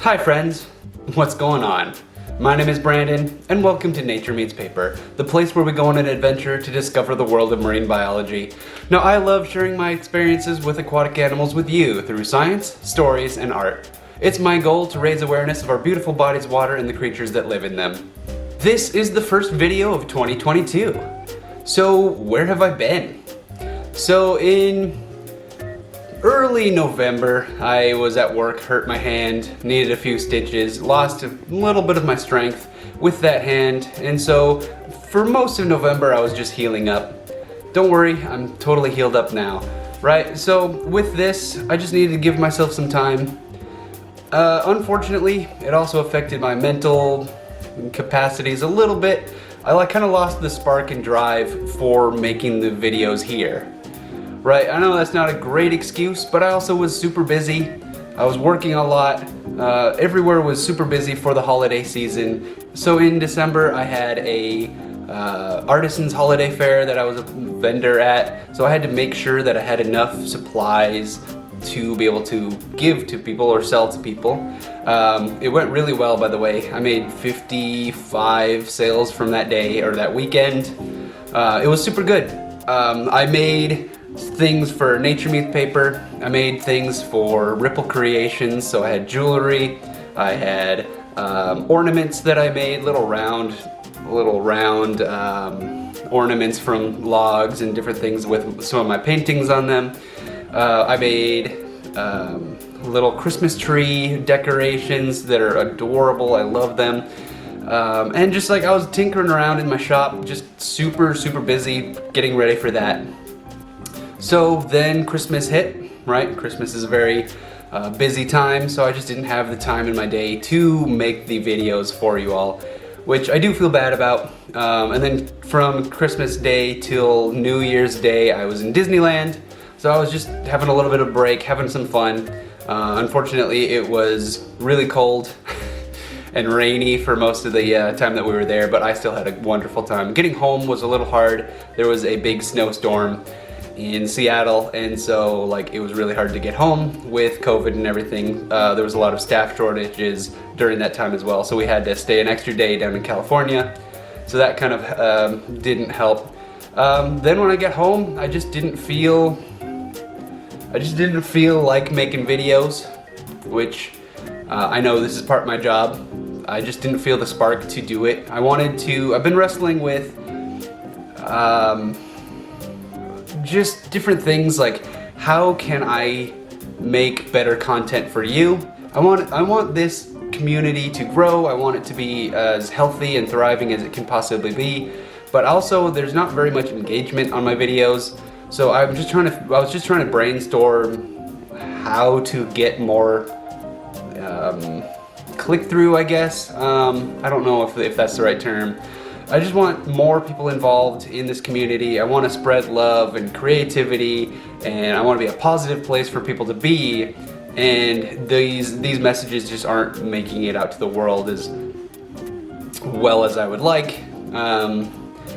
Hi friends, what's going on? My name is Brandon, and welcome to Nature Meets Paper, the place where we go on an adventure to discover the world of marine biology. Now, I love sharing my experiences with aquatic animals with you through science, stories, and art. It's my goal to raise awareness of our beautiful bodies of water and the creatures that live in them. This is the first video of 2022. So, where have I been? So, in early November, I was at work, hurt my hand, needed a few stitches, lost a little bit of my strength with that hand, and so for most of November I was just healing up. Don't worry, I'm totally healed up now, right? So with this, I just needed to give myself some time. Unfortunately, it also affected my mental capacities a little bit. I kind of lost the spark and drive for making the videos here. Right, I know that's not a great excuse, but I also was super busy. I was working a lot. Everywhere was super busy for the holiday season. So in December, I had a artisan's holiday fair that I was a vendor at. So I had to make sure that I had enough supplies to be able to give to people or sell to people. It went really well, by the way. I made 55 sales from that day or that weekend. It was super good. I made things for Nature Meets Paper. I made things for Ripple Creations, so I had jewelry. I had ornaments that I made, little round ornaments from logs and different things with some of my paintings on them. I made little Christmas tree decorations that are adorable. I love them. And just like I was tinkering around in my shop, just super busy getting ready for that. So then Christmas hit, right? Christmas is a very busy time, so I just didn't have the time in my day to make the videos for you all, which I do feel bad about. And then from Christmas Day till New Year's Day, I was in Disneyland, so I was just having a little bit of break, having some fun. Unfortunately, it was really cold and rainy for most of the time that we were there, but I still had a wonderful time. Getting home was a little hard. There was a big snowstorm in Seattle, and so it was really hard to get home with COVID and everything. There was a lot of staff shortages during that time as well, so we had to stay an extra day down in California, so that kind of didn't help. Then when I got home, I just didn't feel like making videos, which I know this is part of my job. I just didn't feel the spark to do it. I've been wrestling with just different things like how can I make better content for you. I want this community to grow. I want it to be as healthy and thriving as it can possibly be, but also there's not very much engagement on my videos. So I was just trying to brainstorm how to get more click through, I guess. I don't know if that's the right term. I just want more people involved in this community. I want to spread love and creativity, and I want to be a positive place for people to be, and these messages just aren't making it out to the world as well as I would like.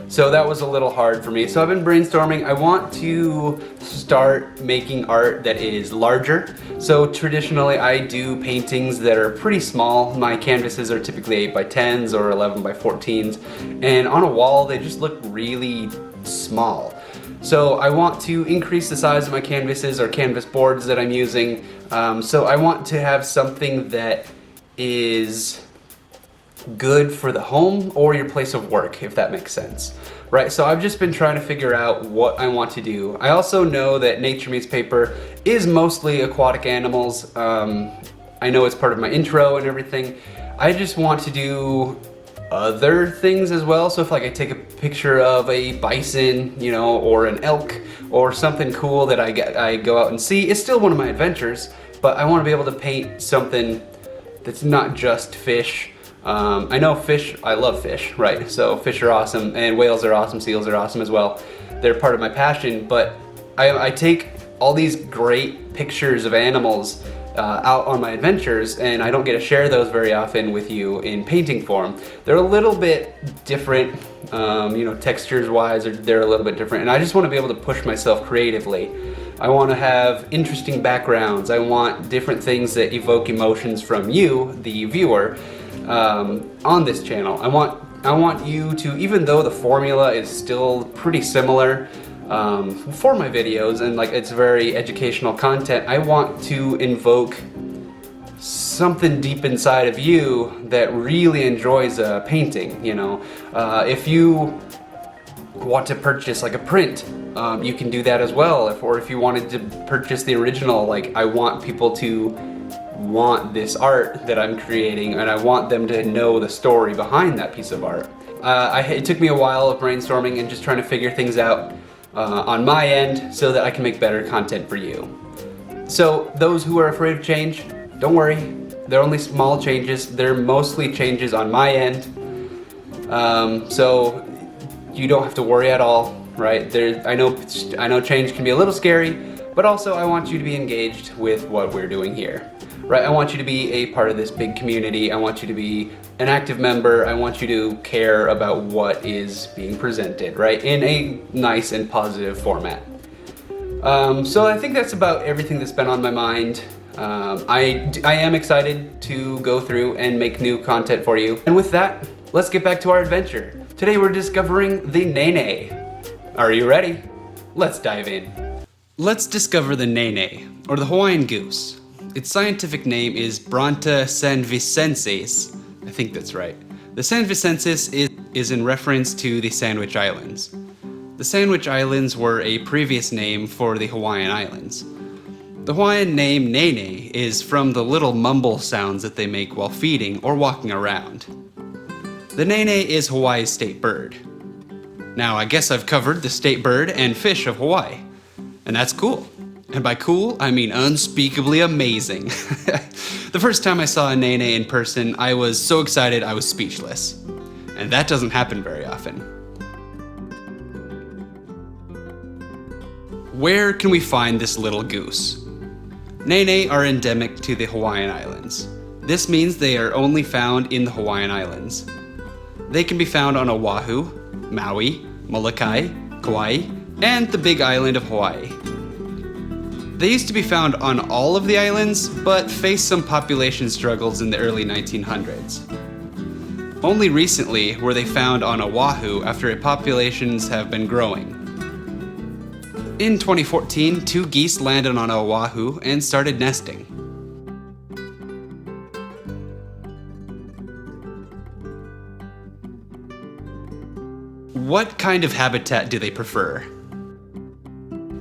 So that was a little hard for me. So I've been brainstorming. I want to start making art that is larger. So traditionally I do paintings that are pretty small. My canvases are typically 8x10s or 11x14s. And on a wall, they just look really small. So I want to increase the size of my canvases or canvas boards that I'm using. So I want to have something that is good for the home or your place of work, if that makes sense. Right, so I've just been trying to figure out what I want to do. I also know that Nature Meets Paper is mostly aquatic animals. I know it's part of my intro and everything. I just want to do other things as well. So if I take a picture of a bison, or an elk or something cool that I go out and see, it's still one of my adventures, but I want to be able to paint something that's not just fish. I know fish, I love fish, right? So fish are awesome, and whales are awesome, seals are awesome as well. They're part of my passion, but I take all these great pictures of animals out on my adventures, and I don't get to share those very often with you in painting form. They're a little bit different, textures wise, they're a little bit different, and I just want to be able to push myself creatively. I want to have interesting backgrounds. I want different things that evoke emotions from you, the viewer, on this channel. I want you to, even though the formula is still pretty similar for my videos and like it's very educational content, I want to invoke something deep inside of you that really enjoys painting, you know. If you want to purchase like a print, you can do that as well. Or if you wanted to purchase the original, like I want people to want this art that I'm creating and I want them to know the story behind that piece of art. It took me a while of brainstorming and just trying to figure things out on my end so that I can make better content for you. So those who are afraid of change, don't worry. They're only small changes. They're mostly changes on my end. So you don't have to worry at all, right? I know change can be a little scary, but also I want you to be engaged with what we're doing here, right? I want you to be a part of this big community. I want you to be an active member. I want you to care about what is being presented, right? In a nice and positive format. So I think that's about everything that's been on my mind. I am excited to go through and make new content for you. And with that, let's get back to our adventure. Today we're discovering the Nene. Are you ready? Let's dive in. Let's discover the Nene, or the Hawaiian goose. Its scientific name is Branta Sandvicensis. I think that's right. The Sandvicensis is in reference to the Sandwich Islands. The Sandwich Islands were a previous name for the Hawaiian Islands. The Hawaiian name Nene is from the little mumble sounds that they make while feeding or walking around. The Nene is Hawaii's state bird. Now, I guess I've covered the state bird and fish of Hawaii, and that's cool. And by cool, I mean unspeakably amazing. The first time I saw a Nene in person, I was so excited I was speechless. And that doesn't happen very often. Where can we find this little goose? Nene are endemic to the Hawaiian Islands. This means they are only found in the Hawaiian Islands. They can be found on Oahu, Maui, Molokai, Kauai, and the Big Island of Hawaii. They used to be found on all of the islands, but faced some population struggles in the early 1900s. Only recently were they found on Oahu after populations have been growing. In 2014, 2 geese landed on Oahu and started nesting. What kind of habitat do they prefer?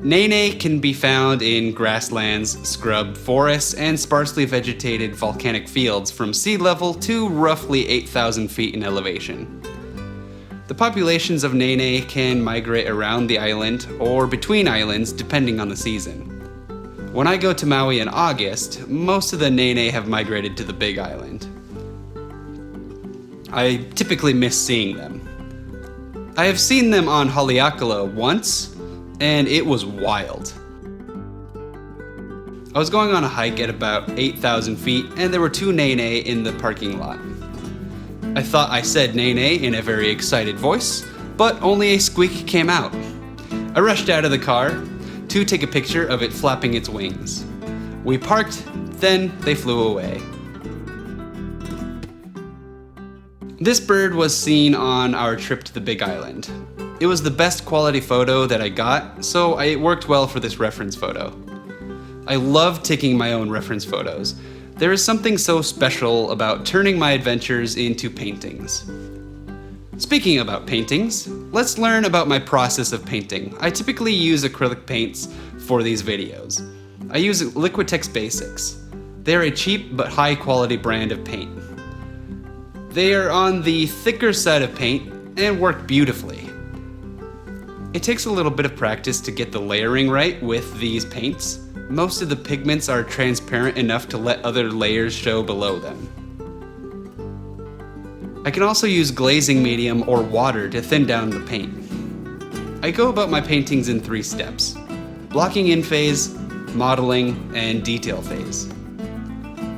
Nene can be found in grasslands, scrub forests, and sparsely vegetated volcanic fields from sea level to roughly 8,000 feet in elevation. The populations of Nene can migrate around the island or between islands depending on the season. When I go to Maui in August, most of the Nene have migrated to the Big Island. I typically miss seeing them. I have seen them on Haleakala once, and it was wild. I was going on a hike at about 8,000 feet, and there were 2 Nene in the parking lot. I thought I said Nene in a very excited voice, but only a squeak came out. I rushed out of the car to take a picture of it flapping its wings. We parked, then they flew away. This bird was seen on our trip to the Big Island. It was the best quality photo that I got, so it worked well for this reference photo. I love taking my own reference photos. There is something so special about turning my adventures into paintings. Speaking about paintings, let's learn about my process of painting. I typically use acrylic paints for these videos. I use Liquitex Basics. They are a cheap but high quality brand of paint. They are on the thicker side of paint and work beautifully. It takes a little bit of practice to get the layering right with these paints. Most of the pigments are transparent enough to let other layers show below them. I can also use glazing medium or water to thin down the paint. I go about my paintings in 3 steps: blocking in phase, modeling, and detail phase.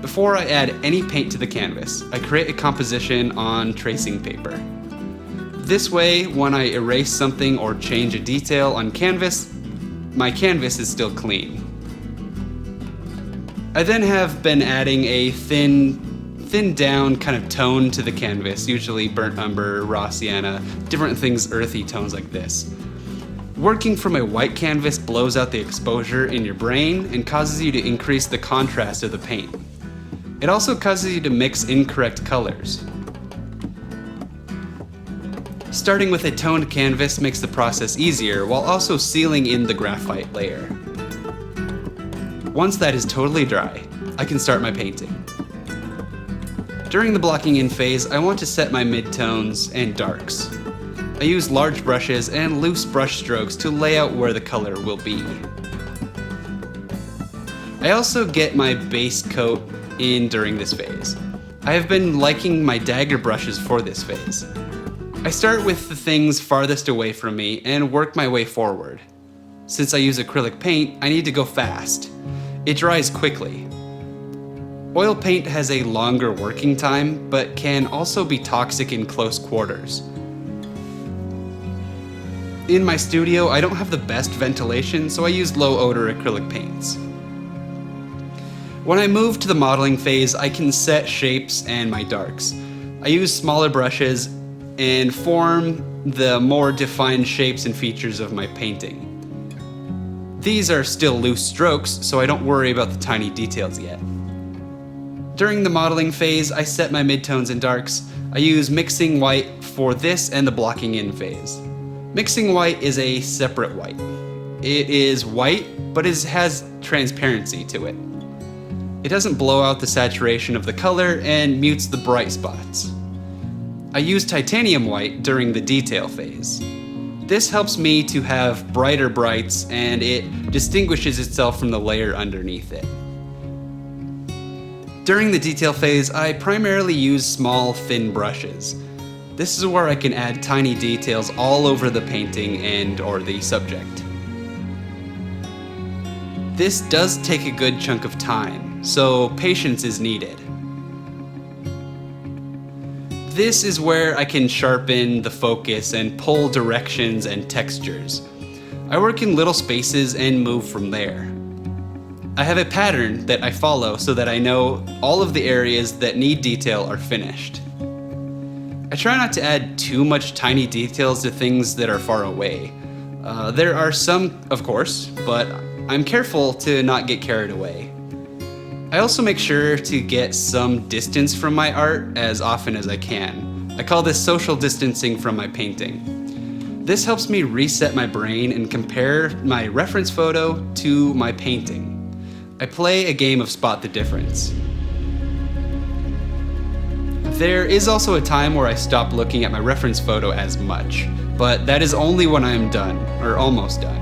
Before I add any paint to the canvas, I create a composition on tracing paper. This way, when I erase something or change a detail on canvas, my canvas is still clean. I then have been adding a thin down kind of tone to the canvas, usually burnt umber, raw sienna, different things, earthy tones like this. Working from a white canvas blows out the exposure in your brain and causes you to increase the contrast of the paint. It also causes you to mix incorrect colors. Starting with a toned canvas makes the process easier while also sealing in the graphite layer. Once that is totally dry, I can start my painting. During the blocking in phase, I want to set my midtones and darks. I use large brushes and loose brush strokes to lay out where the color will be. I also get my base coat in during this phase. I have been liking my dagger brushes for this phase. I start with the things farthest away from me and work my way forward. Since I use acrylic paint, I need to go fast. It dries quickly. Oil paint has a longer working time, but can also be toxic in close quarters. In my studio, I don't have the best ventilation, so I use low odor acrylic paints. When I move to the modeling phase, I can set shapes and my darks. I use smaller brushes and form the more defined shapes and features of my painting. These are still loose strokes, so I don't worry about the tiny details yet. During the modeling phase, I set my midtones and darks. I use mixing white for this and the blocking in phase. Mixing white is a separate white. It is white, but it has transparency to it. It doesn't blow out the saturation of the color and mutes the bright spots. I use titanium white during the detail phase. This helps me to have brighter brights and it distinguishes itself from the layer underneath it. During the detail phase, I primarily use small, thin brushes. This is where I can add tiny details all over the painting and/or the subject. This does take a good chunk of time, so patience is needed. This is where I can sharpen the focus and pull directions and textures. I work in little spaces and move from there. I have a pattern that I follow so that I know all of the areas that need detail are finished. I try not to add too much tiny details to things that are far away. There are some, of course, but I'm careful to not get carried away. I also make sure to get some distance from my art as often as I can. I call this social distancing from my painting. This helps me reset my brain and compare my reference photo to my painting. I play a game of spot the difference. There is also a time where I stop looking at my reference photo as much, but that is only when I am done, or almost done.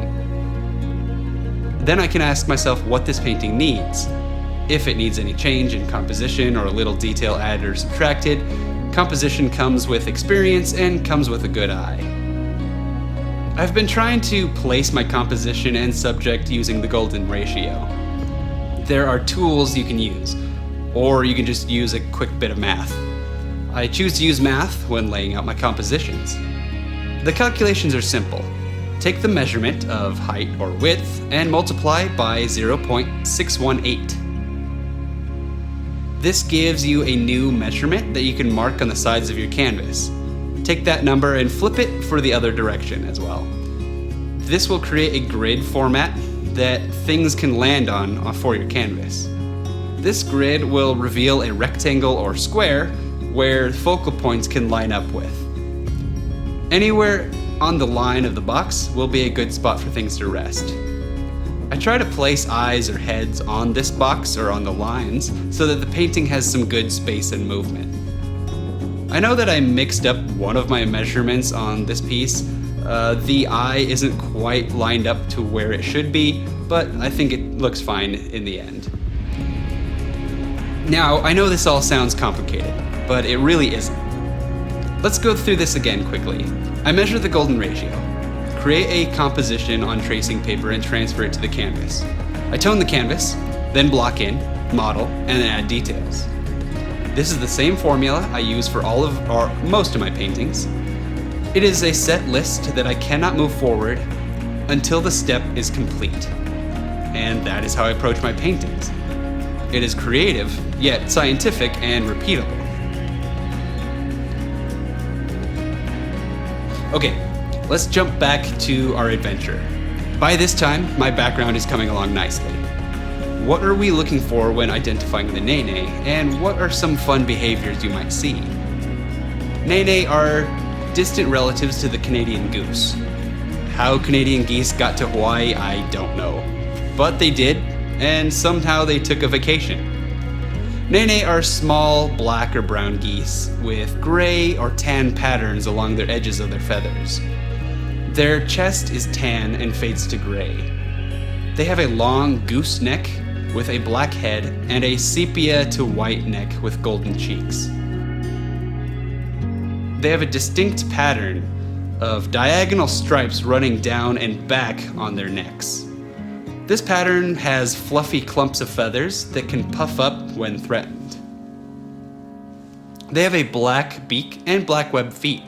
Then I can ask myself what this painting needs. If it needs any change in composition or a little detail added or subtracted, composition comes with experience and comes with a good eye. I've been trying to place my composition and subject using the golden ratio. There are tools you can use, or you can just use a quick bit of math. I choose to use math when laying out my compositions. The calculations are simple. Take the measurement of height or width and multiply by 0.618. This gives you a new measurement that you can mark on the sides of your canvas. Take that number and flip it for the other direction as well. This will create a grid format that things can land on for your canvas. This grid will reveal a rectangle or square where focal points can line up with. Anywhere on the line of the box will be a good spot for things to rest. I try to place eyes or heads on this box or on the lines so that the painting has some good space and movement. I know that I mixed up one of my measurements on this piece. The eye isn't quite lined up to where it should be, but I think it looks fine in the end. Now, I know this all sounds complicated, but it really isn't. Let's go through this again quickly. I measure the golden ratio, create a composition on tracing paper and transfer it to the canvas. I tone the canvas, then block in, model, and then add details. This is the same formula I use for most of my paintings. It is a set list that I cannot move forward until the step is complete. And that is how I approach my paintings. It is creative, yet scientific and repeatable. Okay, let's jump back to our adventure. By this time, my background is coming along nicely. What are we looking for when identifying the Nene, and what are some fun behaviors you might see? Nene are distant relatives to the Canadian goose. How Canadian geese got to Hawaii, I don't know. But they did, and somehow they took a vacation. Nene are small black or brown geese with gray or tan patterns along their edges of their feathers. Their chest is tan and fades to gray. They have a long goose neck with a black head and a sepia to white neck with golden cheeks. They have a distinct pattern of diagonal stripes running down and back on their necks. This pattern has fluffy clumps of feathers that can puff up when threatened. They have a black beak and black webbed feet.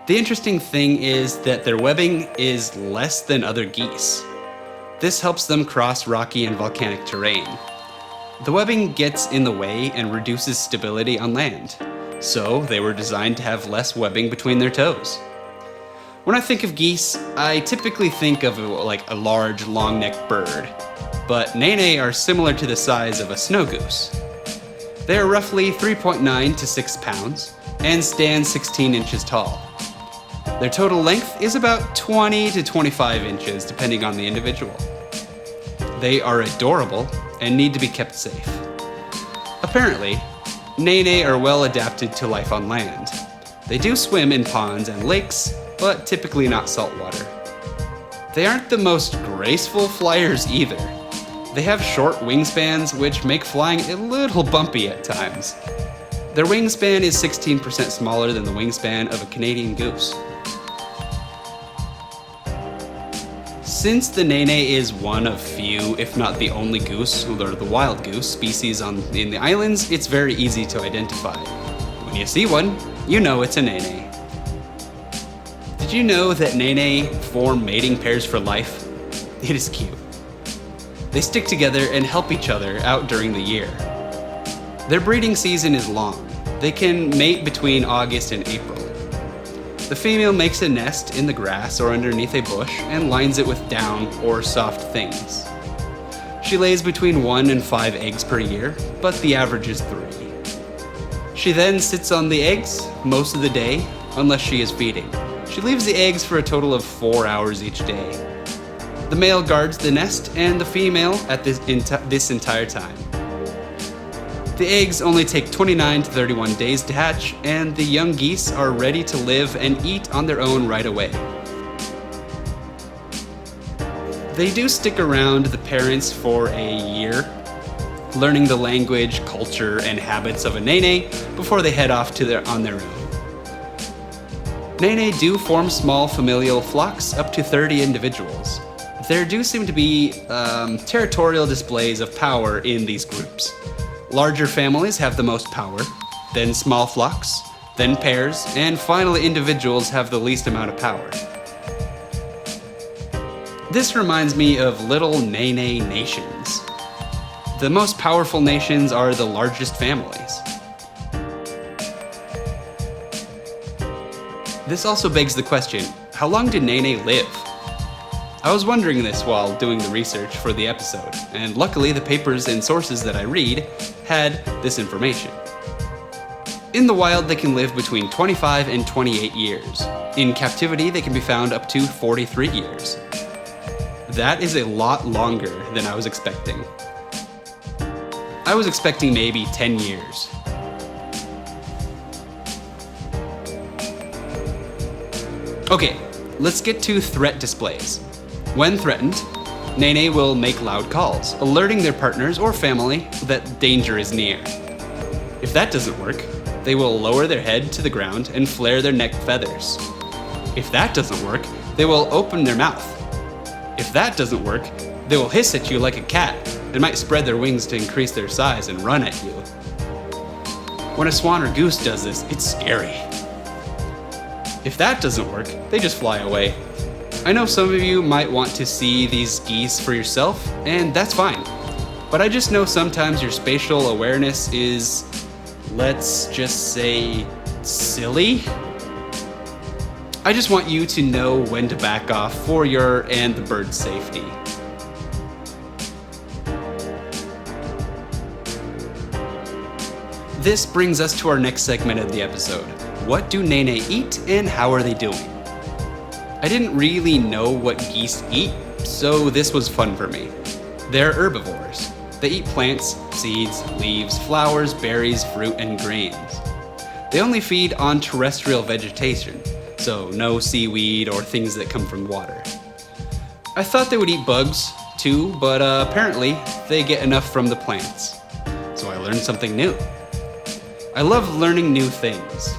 The interesting thing is that their webbing is less than other geese. This helps them cross rocky and volcanic terrain. The webbing gets in the way and reduces stability on land, so they were designed to have less webbing between their toes. When I think of geese, I typically think of like a large, long-necked bird, but Nene are similar to the size of a snow goose. They are roughly 3.9 to 6 pounds and stand 16 inches tall. Their total length is about 20 to 25 inches, depending on the individual. They are adorable and need to be kept safe. Apparently, Nene are well adapted to life on land. They do swim in ponds and lakes, but typically not saltwater. They aren't the most graceful flyers either. They have short wingspans, which make flying a little bumpy at times. Their wingspan is 16% smaller than the wingspan of a Canadian goose. Since the Nene is one of few, if not the only goose, or the wild goose species in the islands, it's very easy to identify. When you see one, you know it's a Nene. Did you know that Nene form mating pairs for life? It is cute. They stick together and help each other out during the year. Their breeding season is long. They can mate between August and April. The female makes a nest in the grass or underneath a bush and lines it with down or soft things. She lays between 1 and 5 eggs per year, but the average is 3. She then sits on the eggs most of the day, unless she is feeding. She leaves the eggs for a total of 4 hours each day. The male guards the nest and the female at this entire time. The eggs only take 29 to 31 days to hatch, and the young geese are ready to live and eat on their own right away. They do stick around the parents for a year, learning the language, culture, and habits of a Nene before they head off on their own. Nene do form small familial flocks up to 30 individuals. There do seem to be territorial displays of power in these groups. Larger families have the most power, then small flocks, then pairs, and finally individuals have the least amount of power. This reminds me of little Nene nations. The most powerful nations are the largest families. This also begs the question, how long did Nene live? I was wondering this while doing the research for the episode, and luckily the papers and sources that I read had this information. In the wild, they can live between 25 and 28 years. In captivity, they can be found up to 43 years. That is a lot longer than I was expecting. I was expecting maybe 10 years. Okay, let's get to threat displays. When threatened, Nene will make loud calls, alerting their partners or family that danger is near. If that doesn't work, they will lower their head to the ground and flare their neck feathers. If that doesn't work, they will open their mouth. If that doesn't work, they will hiss at you like a cat and might spread their wings to increase their size and run at you. When a swan or goose does this, it's scary. If that doesn't work, they just fly away. I know some of you might want to see these geese for yourself, and that's fine. But I just know sometimes your spatial awareness is, let's just say, silly. I just want you to know when to back off for your and the bird's safety. This brings us to our next segment of the episode. What do Nene eat and how are they doing? I didn't really know what geese eat, so this was fun for me. They're herbivores. They eat plants, seeds, leaves, flowers, berries, fruit, and grains. They only feed on terrestrial vegetation, so no seaweed or things that come from water. I thought they would eat bugs too, but apparently they get enough from the plants. So I learned something new. I love learning new things.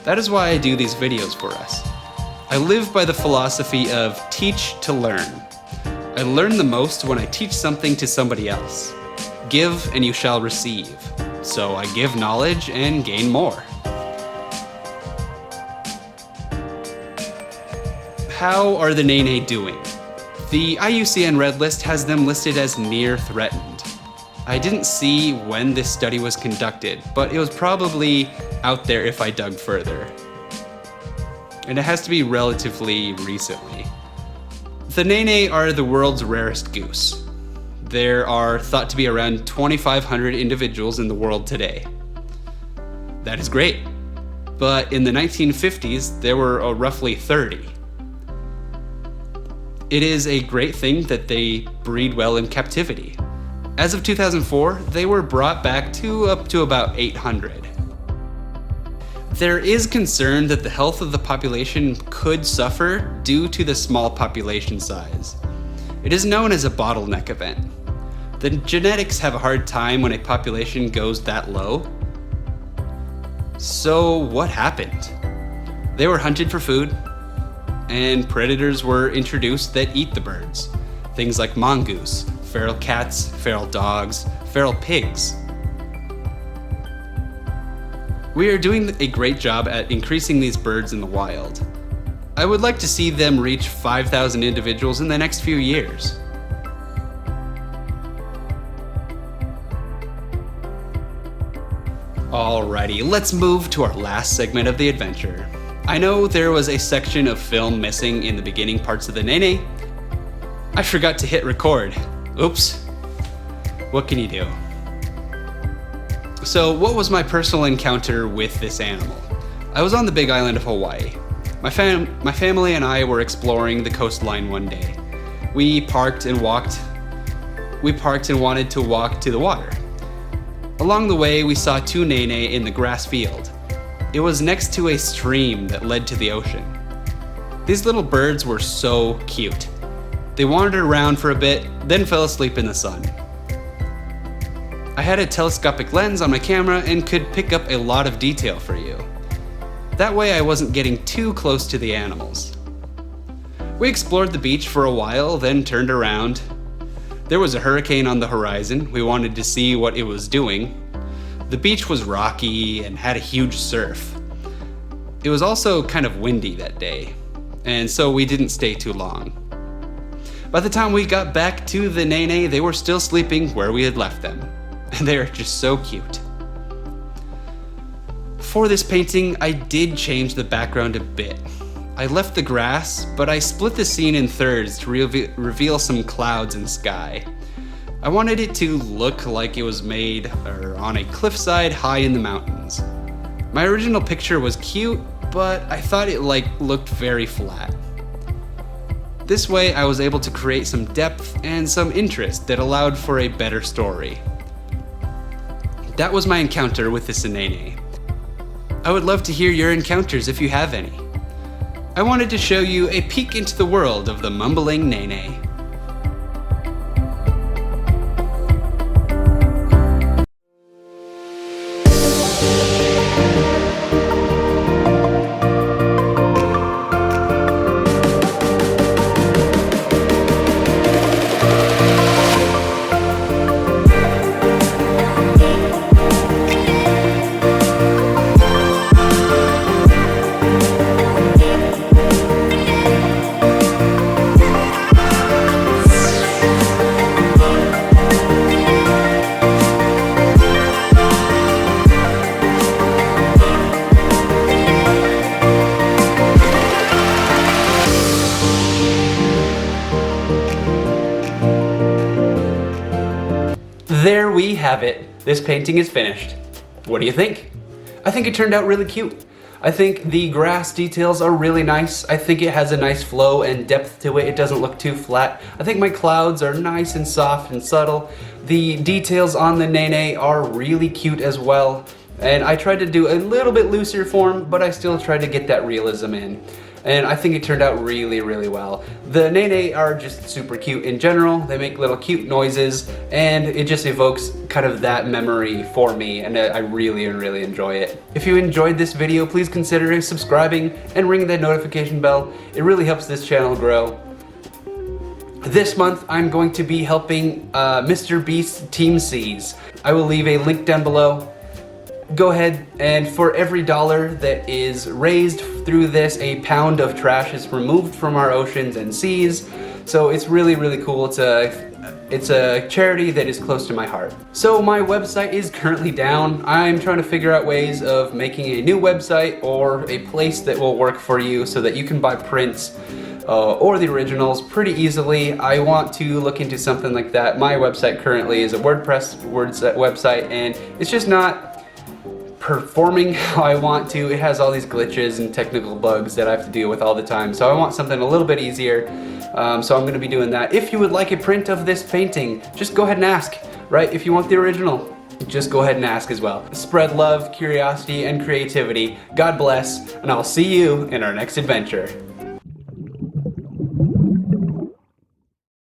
That is why I do these videos for us. I live by the philosophy of teach to learn. I learn the most when I teach something to somebody else. Give and you shall receive. So I give knowledge and gain more. How are the Nene doing? The IUCN Red List has them listed as near threatened. I didn't see when this study was conducted, but it was probably out there if I dug further. And it has to be relatively recently. The Nene are the world's rarest goose. There are thought to be around 2,500 individuals in the world today. That is great, but in the 1950s, there were roughly 30. It is a great thing that they breed well in captivity. As of 2004, they were brought back to up to about 800. There is concern that the health of the population could suffer due to the small population size. It is known as a bottleneck event. The genetics have a hard time when a population goes that low. So what happened? They were hunted for food, and predators were introduced that eat the birds. Things like mongoose, feral cats, feral dogs, feral pigs. We are doing a great job at increasing these birds in the wild. I would like to see them reach 5,000 individuals in the next few years. Alrighty, let's move to our last segment of the adventure. I know there was a section of film missing in the beginning parts of the Nene. I forgot to hit record. Oops. What can you do? So, what was my personal encounter with this animal? I was on the big island of Hawaii. My family and I were exploring the coastline one day. We parked and wanted to walk to the water. Along the way, we saw two Nene in the grass field. It was next to a stream that led to the ocean. These little birds were so cute. They wandered around for a bit, then fell asleep in the sun. I had a telescopic lens on my camera and could pick up a lot of detail for you. That way I wasn't getting too close to the animals. We explored the beach for a while, then turned around. There was a hurricane on the horizon. We wanted to see what it was doing. The beach was rocky and had a huge surf. It was also kind of windy that day, and so we didn't stay too long. By the time we got back to the Nene, they were still sleeping where we had left them. And they are just so cute. For this painting, I did change the background a bit. I left the grass, but I split the scene in thirds to reveal some clouds and sky. I wanted it to look like it was made on a cliffside high in the mountains. My original picture was cute, but I thought it looked very flat. This way I was able to create some depth and some interest that allowed for a better story. That was my encounter with the Nene. I would love to hear your encounters if you have any. I wanted to show you a peek into the world of the mumbling Nene. there we have it. This painting is finished. What do you think? I think it turned out really cute. I think the grass details are really nice. I think it has a nice flow and depth to it. It doesn't look too flat. I think my clouds are nice and soft and subtle. The details on the Nene are really cute as well. And I tried to do a little bit looser form, but I still tried to get that realism in. And I think it turned out really, really well. The Nene are just super cute in general. They make little cute noises, and it just evokes kind of that memory for me, and I really, really enjoy it. If you enjoyed this video, please consider subscribing and ringing that notification bell. It really helps this channel grow. This month, I'm going to be helping Mr. Beast's Team Seas. I will leave a link down below. Go ahead, and for every dollar that is raised through this, a pound of trash is removed from our oceans and seas. So it's really, really cool. It's a charity that is close to my heart. So my website is currently down. I'm trying to figure out ways of making a new website or a place that will work for you so that you can buy prints or the originals pretty easily. I want to look into something like that. My website currently is a WordPress website, and it's just not performing how I want to. It has all these glitches and technical bugs that I have to deal with all the time. So I want something a little bit easier. So I'm going to be doing that. If you would like a print of this painting, just go ahead and ask, right? If you want the original, just go ahead and ask as well. Spread love, curiosity, and creativity. God bless, and I'll see you in our next adventure.